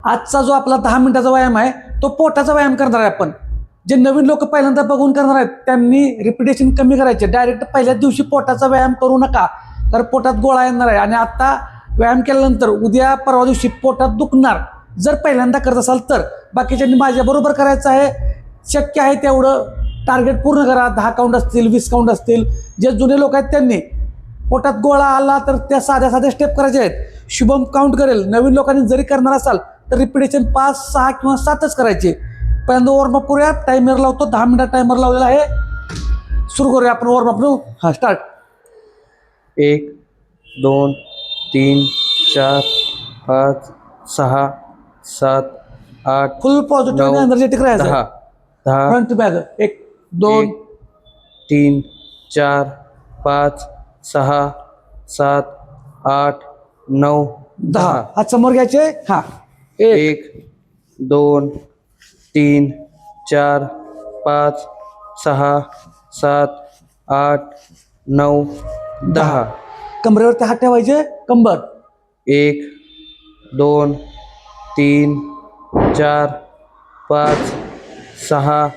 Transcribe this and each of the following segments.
आजचा जो आपला 10 मिनिटाचा व्यायाम आहे तो पोटाचा व्यायाम करणार आहे आपण. जे नवीन लोक पहिल्यांदा बघून करणार आहेत त्यांनी रिपिटेशन कमी करायचे. डायरेक्ट पहिल्याच दिवशी पोटाचा व्यायाम करू नका, तर पोटात गोळा येणार आहे आणि आता व्यायाम केल्यानंतर उद्या परवा दिवशी पोटात दुखणार जर पहिल्यांदा करत असाल तर. बाकीच्यांनी माझ्याबरोबर करायचं आहे. शक्य आहे तेवढं टार्गेट पूर्ण करा. 10 काउंट असतील, 20 काउंट असतील. जे जुने लोक आहेत त्यांनी पोटात गोळा आला तर त्या साध्या साध्या स्टेप करायचे आहेत. शुभम काउंट करेल. नवीन लोकांनी जरी करणार असाल तर रिपिटेशन 5, 6 किंवा 7च करायचे. पहिल्यांदा वॉर्मअप करूया. टायमर लावतो, 10 मिनिटात टायमर लावलेला आहे. सुरू करूया आपण वॉर्मअप. हां, स्टार्ट. 1 2 3 4 5 6 7 8 फुल पॉझिटिव्ह एनर्जेटिक राहायचं. 10 फ्रंट टू बॅक. 1 2 3 4 5 6 7 8 9 10. हात समोर घ्यायचे. हां, 1 2 3 4 5 6 7 8 9 10. कमरेवरती हात ठेवायचे. कंबर. 1 2 3 4 5 6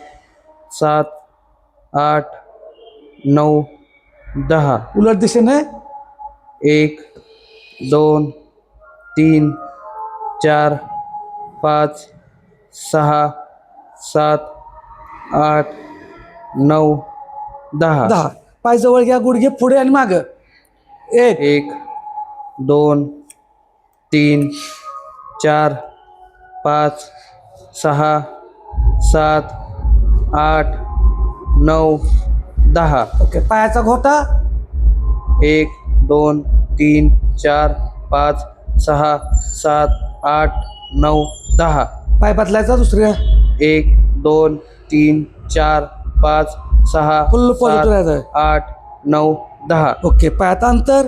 7 8 9 10. उलट दिशेने. 1 2 3 4 5 6 7 8 9 10. 10. पाय जवळ घ्या, गुडघे पुढे आणि माग. 1 1 2 3 4 5 6 7 8 9 10. ओके. पायाचा घोटा. 1 2 3 4 5 6 7 8 9 10. पाय बदलायचा दुसऱ्या. 1 2 3 4 5 6 फुल पॉझिटिव्ह 7 राहायचं. 8 9 10. ओके. पायात अंतर.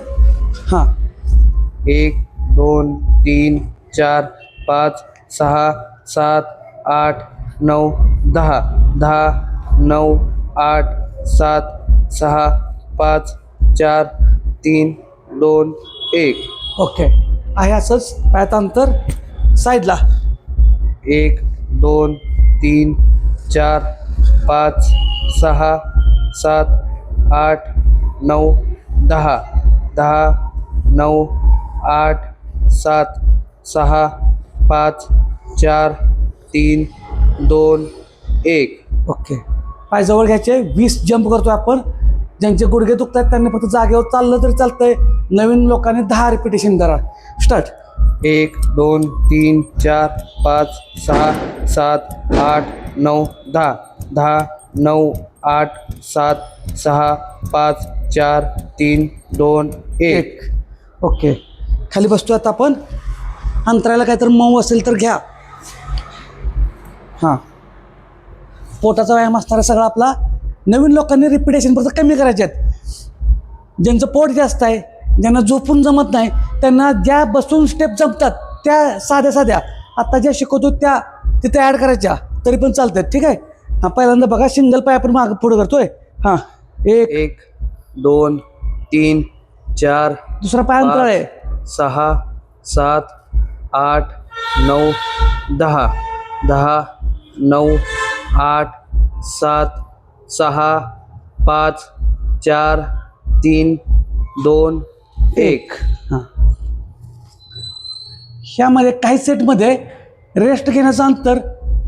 हां, 1 2 3 4 5 6 7 8 9 10. 10 9 8 7 6 5 4 3 2 1. ओके. आहे असंच. पायात अंतर. साईडला. 1 2 3 4 5 6 7 8 9 10. 10 9 8 7 6 5 4 3 2 1. ओके. पाय जवळ घ्यायचे. 20 जंप करतोय आपण. ज्यांचे गुडघे दुखतात त्यांनी फक्त जागेवर चाललं तरी चालतंय. नवीन लोकांनी 10 रिपिटेशन करा. स्टार्ट. 1 2 3 4 5 6 7 8 9 10. 10 9 8 7 6 5 4 3 2 1. ओके. खाली बसतोय आता आपण. अंतराला काहीतरी मऊ असेल तर घ्या. हां, पोटाचा व्यायाम असणारा सगळा आपला. नवीन लोकांनी रिपिटेशन फक्त कमी करायचे आहेत. ज्यांचं पोट जास्त आहे, ज्यांना झोपून जमत नाही, त्यांना ज्या बसून स्टेप जमतात त्या साध्या साध्या आता ज्या शिकवतो त्या तिथे ॲड करायच्या तरी पण चालतात. ठीक आहे. हां, पहिल्यांदा बघा. सिंगल पाय आपण मागं पुढं करतोय. हां, 1 2 3 4 दुसरा पाय अंतर आहे. 6 7 8 9 10. 10 9 8 7 6 5 4 3 2 1. हां, ह्यामध्ये काही सेटमध्ये रेस्ट घेण्याचं अंतर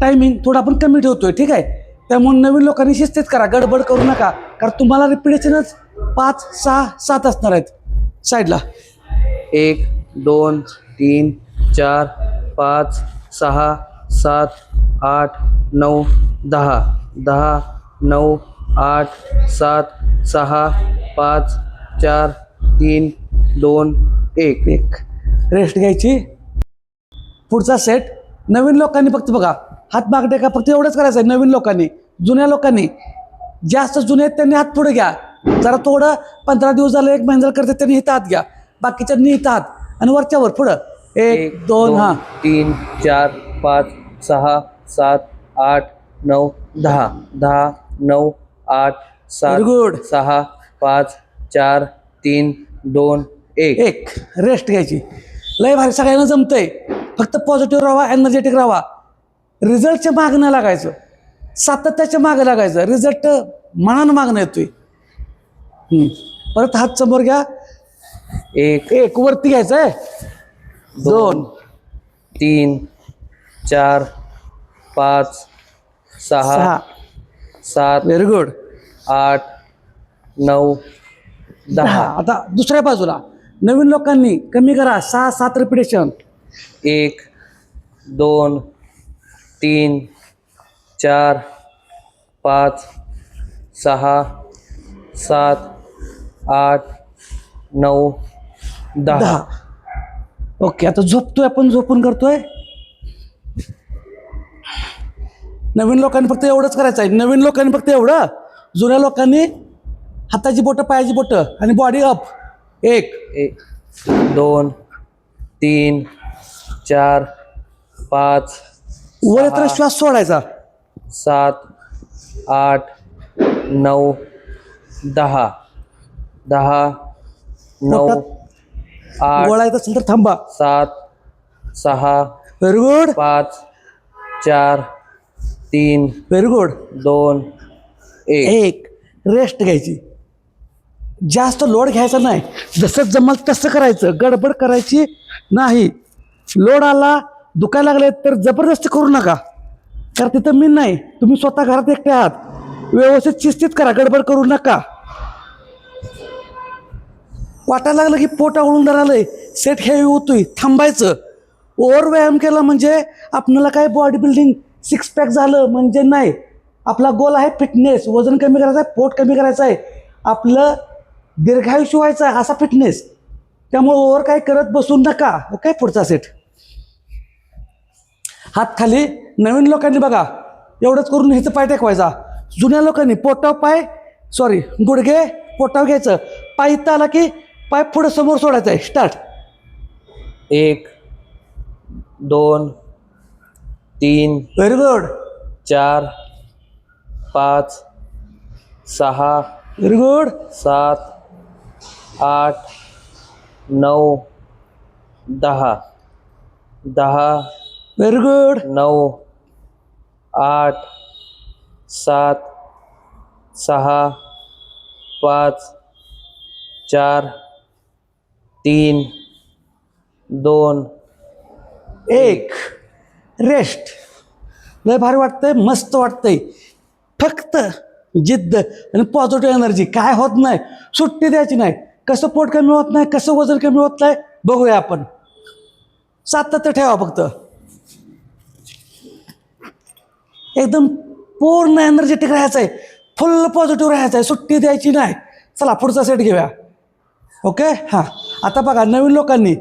टायमिंग थोडं आपण कमी ठेवतोय. ठीक आहे. त्यामुळे नवीन लोकांनी शिस्तीत करा. गडबड करू नका, कारण तुम्हाला रिपिटेशनच 5 6 7 असणार आहेत. साईडला. 1 2 3 4 5 6 7 8 9 10. 10 9 8 7 6 5 4 3 2 1. रेस्ट घ्यायची. पुढचा सेट. नवीन लोकांनी फक्त बघा हात माग टेका. फक्त एवढंच करायचं आहे नवीन लोकांनी. जुन्या लोकांनी, जास्त जुने आहेत त्यांनी हात पुढे घ्या. जरा थोडं 15 दिवस झालं, 1 महिना झालं करतात त्यांनी इथं हात घ्या. बाकीच्यांनी इथं हात आणि वरच्यावर पुढं. 1 2 हां 3 4 5 6 7 8 9 10. 10 9 8 7 Very good. 6 5 4 3 2 1. रेस्ट घ्यायची. लय भारी. सगळ्यांना जमतंय. फक्त पॉझिटिव्ह राहा, एनर्जेटिक राहा. रिझल्टच्या मागं नाही लागायचं, सातत्याच्या मागं लागायचं. रिझल्ट मनानं मागणं येतोय. परत हात समोर घ्या. एक वरती घ्यायचं आहे. 2 3 4 5 6 7 व्हेरी गुड. 8 9 10. आता दुसऱ्या बाजूला नवीन लोकांनी कमी करा. 6-7 रिपिटेशन. 1 2 3 4 5 6 7 8 9 10. ओके. आता झोपतोय आपण, झोपून करतोय. नवीन लोकांनी फक्त एवढंच करायचं आहे. नवीन लोकांनी फक्त एवढं. जुन्या लोकांनी हाताची बोटं, पायाची बोटं आणि बॉडी अप. 1 2 3 4 5 वर येताना श्वास सोडायचा. 7 8 9 10 10 9 8 गोळा येत असेल तर थांबा. 7 6 very good. 5 4 3 very good. 2 1. Rest घ्यायची. जास्त लोड घ्यायचा नाही. जसं जमल तसं करायचं, गडबड करायची नाही. लोड आला, दुखायला लागले तर जबरदस्ती करू नका, कारण तिथं मी नाही. तुम्ही स्वतः घरात एकटे आहात. व्यवस्थित शिस्तीत करा, गडबड करू नका. वाटायला लागलं की पोट आवळून धरालंय, सेट हेवी होतोय, थांबायचं. ओव्हर व्यायाम केला म्हणजे आपल्याला काय बॉडी बिल्डिंग, 6 पॅक झालं म्हणजे नाही. आपला गोल आहे फिटनेस. वजन कमी करायचं आहे, पोट कमी करायचं आहे, आपलं दीर्घायुष्य व्हायचं आहे, असा फिटनेस. त्यामुळे ओव्हर काय करत बसू नका. काय पुढचा सेट. हात खाली. नवीन लोकांनी बघा एवढंच करून ह्याचं पाय टेकवायचा. जुन्या लोकांनी गुडघे पोटावर घ्यायचं. पाय इथं आला की पाय पुढे समोर सोडायचा आहे. Start. 1 2 3 very good. 4 5 6 very good. 7 8 9 10 10 very good. 9 8 7 6 5 4 3 2 1. Rest. लय भारी वाटतंय, मस्त वाटतंय. फक्त जिद्द आणि पॉझिटिव्ह एनर्जी. काय होत नाही, सुट्टी द्यायची नाही. कसं पोट कमी होत नाही, कसं वजन कमी होत नाही बघूया आपण. सातत्य ठेवा फक्त. एकदम पूर्ण एनर्जेटिक राहायचं आहे, फुल पॉझिटिव्ह राहायचं आहे, सुट्टी द्यायची नाही. चला पुढचा सेट घेऊया. ओके. हां. आता बघा नवीन लोकांनी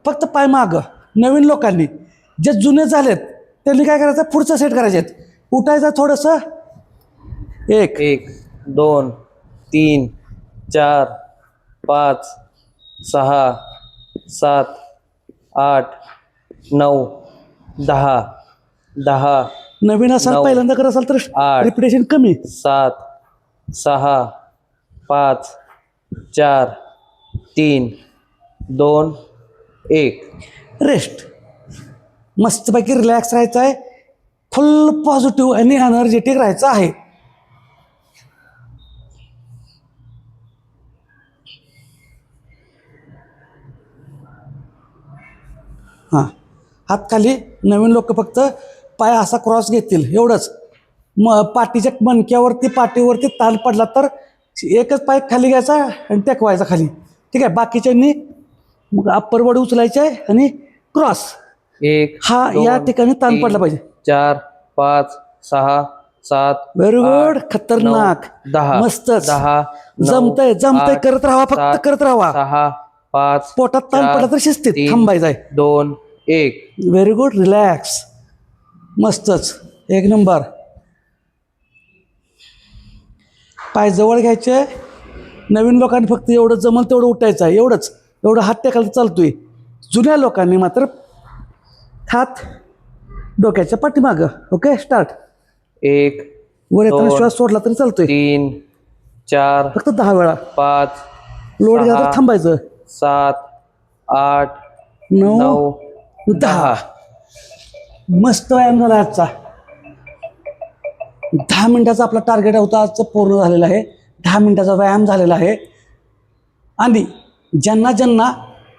फक्त पाय मागं. नवीन लोकांनी जे जुने झालेत त्यांनी काय करायचं, पुढचा सेट करायचे आहेत. उठायचं थोडंसं. 1 1 2 3 4 5 6 7 8 9 10 10 नवीन असाल, 9 पहिल्यांदा करत असाल तर 8 रिपिटेशन कमी. 7 6 5 4 3 2 1. रेस्ट. मस्तपैकी रिलॅक्स राहायचं आहे, फुल पॉझिटिव्ह आणि एनर्जेटिक राहायचं आहे. हां. हात खाली. नवीन लोक फक्त पाय असा क्रॉस घेतील एवढंच. पाठीच्या मणक्यावरती, पाठीवरती ताण पडला तर एकच पाय खाली घ्यायचा आणि टेकवायचा खाली. ठीक आहे. बाकीच्यांनी मग अप्पर बॉडी उचलायचे आहे आणि क्रॉस. 1 हा या ठिकाणी ताण पडला पाहिजे. 4 5 6 7 व्हेरी गुड. खतरनाक. 10 मस्तच. 10 जमतंय करत राहा, फक्त करत राहा. 6 5 पोटात ताण पडला तर शिस्तीत थांबायचं आहे. 2 1. Very good. रिलॅक्स. मस्तच. एक नंबर. पाय जवळ घ्यायचे. नवीन लोकांनी फक्त एवढं जमल तेवढं उठायचं आहे, एवढंच. एवढं हात टेकायला चालतोय. जुन्या लोकांनी मात्र हात डोक्याच्या पाठीमागं. ओके. स्टार्ट. 1 वर येताना 2 श्वास सोडला तरी चालतोय. 3 4 फक्त 10 वेळा. 5 लोड घ्यायचं, 6 थांबायचं. 7 8 9 9 10. मस्त व्यायाम झाला आजचा. 10 मिनिटाचा आपला टार्गेट होता, आजचं पूर्ण झालेलं आहे. 10 मिनिटाचा व्यायाम झालेला आहे. आणि ज्यांना ज्यांना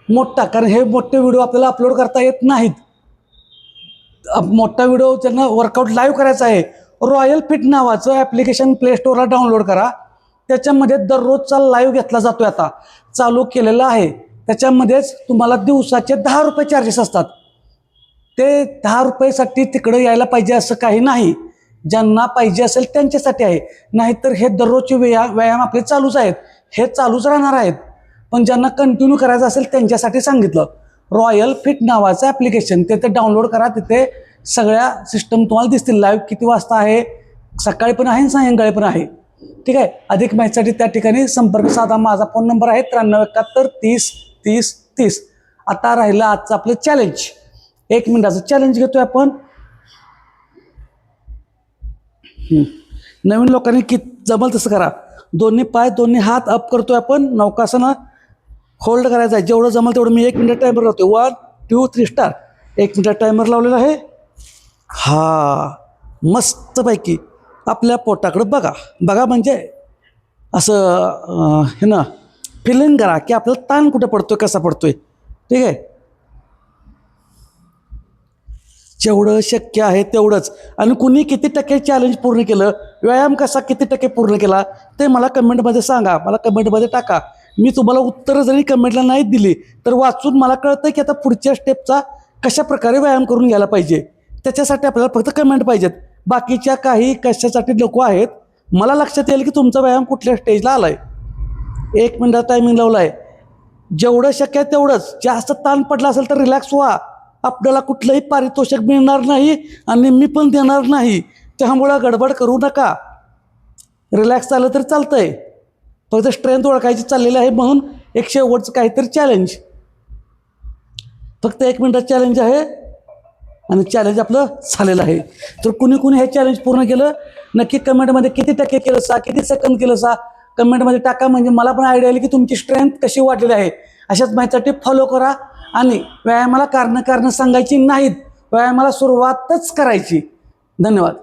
मोठा, कारण हे मोठे व्हिडिओ आपल्याला अपलोड करता येत नाहीत, मोठा व्हिडिओ ज्यांना वर्कआउट लाईव्ह करायचा आहे, रॉयल फिट नावाचं ॲप्लिकेशन प्ले स्टोअरला डाउनलोड करा. त्याच्यामध्ये दररोजचा लाईव्ह घेतला जातो, आता चालू केलेला आहे. त्याच्यामध्येच तुम्हाला दिवसाचे 10 रुपये चार्जेस असतात. ते 10 रुपयेसाठी तिकडं यायला पाहिजे असं काही नाही. ज्यांना पाहिजे असेल त्यांच्यासाठी आहे. नाहीतर हे दररोजचे व्यायाम आपले चालूच आहेत, हे चालूच राहणार आहेत. पण ज्यांना कंटिन्यू करायचं असेल त्यांच्यासाठी सांगितलं. रॉयल फिट नावाचं ॲप्लिकेशन तिथे डाउनलोड करा. तिथे सगळ्या सिस्टम तुम्हाला दिसतील. लाईव्ह किती वाजता आहे, सकाळी पण आहे आणि सायंकाळी पण आहे. ठीक आहे. अधिक माहितीसाठी त्या ठिकाणी संपर्क साधा. माझा फोन नंबर आहे 9371 30 30 30. आता राहिलं आजचं आपलं चॅलेंज. 1 मिनिटाचं चॅलेंज घेतोय आपण. नवीन लोकांनी जमल तसं करा. दोन्ही पाय दोन्ही हात अप करतोय आपण. नौकासनं होल्ड करायचं आहे. जेवढं जमल तेवढं. मी 1 मिनिट टायमर लावतोय. 1 2 3 स्टार्ट. 1 मिनिट टायमर लावलेला आहे. हा, मस्तपैकी आपल्या पोटाकडे बघा म्हणजे असं हे ना, फिलिंग करा की आपल्याला ताण कुठं पडतोय, कसा पडतोय. ठीक आहे. जेवढं शक्य आहे तेवढंच. आणि कुणी किती टक्के चॅलेंज पूर्ण केलं, व्यायाम कसा किती टक्के पूर्ण केला, ते मला कमेंटमध्ये सांगा. मला कमेंटमध्ये टाका. मी तुम्हाला उत्तरं जरी कमेंटला नाही दिली तर वाचून मला कळतं की आता पुढच्या स्टेपचा कशा प्रकारे व्यायाम करून घ्यायला पाहिजे. त्याच्यासाठी आपल्याला फक्त कमेंट पाहिजेत. बाकीच्या काही कशासाठी लोक आहेत, मला लक्षात येईल की तुमचा व्यायाम कुठल्या स्टेजला आला आहे. 1 मिनिटाचा टायमिंग लावला आहे. जेवढं शक्य आहे तेवढंच. जास्त ताण पडला असेल तर रिलॅक्स व्हा. आपल्याला कुठलंही पारितोषिक मिळणार नाही आणि मी पण देणार नाही. त्यामुळं गडबड करू नका. रिलॅक्स झालं तर चालतंय. फक्त स्ट्रेंथ ओळखायची चाललेली आहे म्हणून एक शेवटचं काहीतरी चॅलेंज. फक्त 1 मिनिटाचं चॅलेंज आहे आणि चॅलेंज आपलं झालेलं आहे. तर कुणी कुणी हे चॅलेंज पूर्ण केलं नक्की कमेंटमध्ये किती टक्के केलं सा, किती सेकंद केलं सा, कमेंटमध्ये टाका. म्हणजे मला पण आयडिया येईल की तुमची स्ट्रेंथ कशी वाढलेली आहे. अशाच माहितीसाठी फॉलो करा. आणि व्यायामाला कारणं सांगायची नाहीत, व्यायामाला सुरुवातच करायची. धन्यवाद.